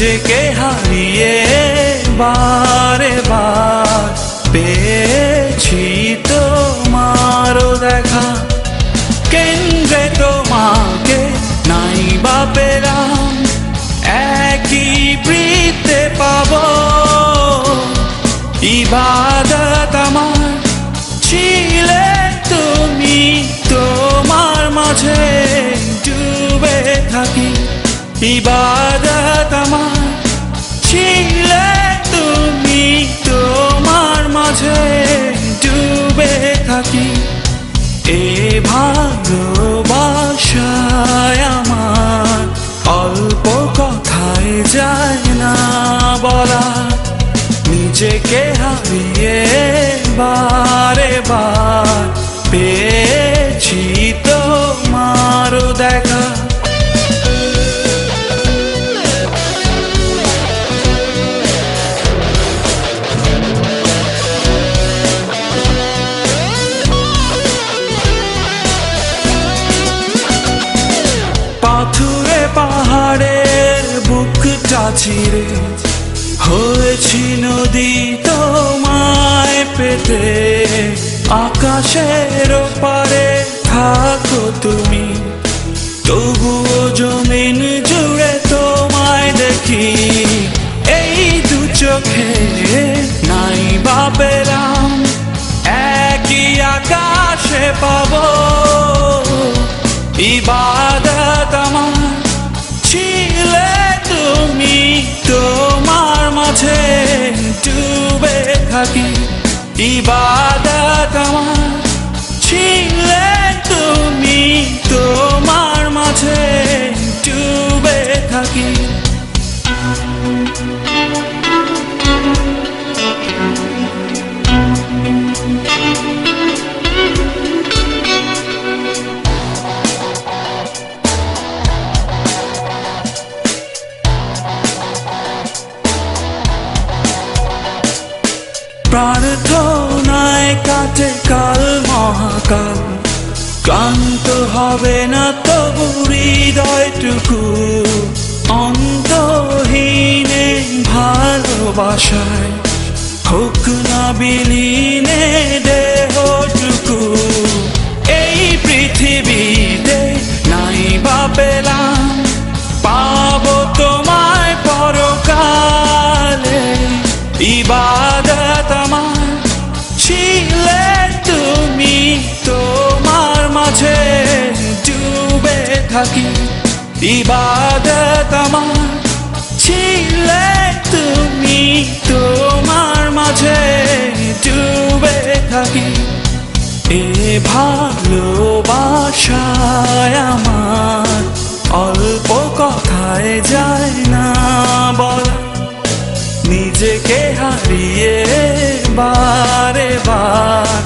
নিজেকে হারিয়ে বারে বার পেয়েছি তোমারও দেখা। কেন্দ্রে তোমাকে নাই বা পেলাম, একই বৃত্তে পাবো। ইবাদত আমার ছিলে তুমি, তোমার মাঝে ডুবে থাকি। ইবাদত আমার ছিলে তুমি, তোমার মাঝে ডুবে থাকি। এ ভালোবাসায় আমার অল্প কথায় যায় না বলা। নিজেকে হারিয়ে বারে বার পেয়েছি তোমারও দেখা। পাথুরে পাহাড়ের বুকটা চিরে হয়েছি নদী তোমায় পেতে। আকাশের পারে থাকো তুমি, তবুও জমিন জুড়ে তোমায় দেখি। এই দু চোখে নাই বা পেলাম, একই আকাশে পাবো। ইবাদত আমার ছিলে তুমি, তোমার মাঝে ডুবে থাকি। ইবাদত আমার ছিলে তুমি, তোমার মাঝে ডুবে থাকি। প্রার্থনায় কাটে কাল মহাকাল, ক্লান্ত হবে না তবু হৃদয়টুকু। অন্তহীনে ভালোবাসায় হোক না বিলীনে দেহটুকু। এই পৃথিবীতে নাই বা পেলাম, পাবো তোমায় পরকালে। ইবাদত আমার ছিলে তুমি, তোমার মাঝে ডুবে থাকি। ইবাদত আমার ছিলে তুমি, তোমার মাঝে ডুবে থাকি। এ ভালোবাসায় আমার অল্প কথায় যায় না বলা। নিজেকে হারিয়ে বারে বার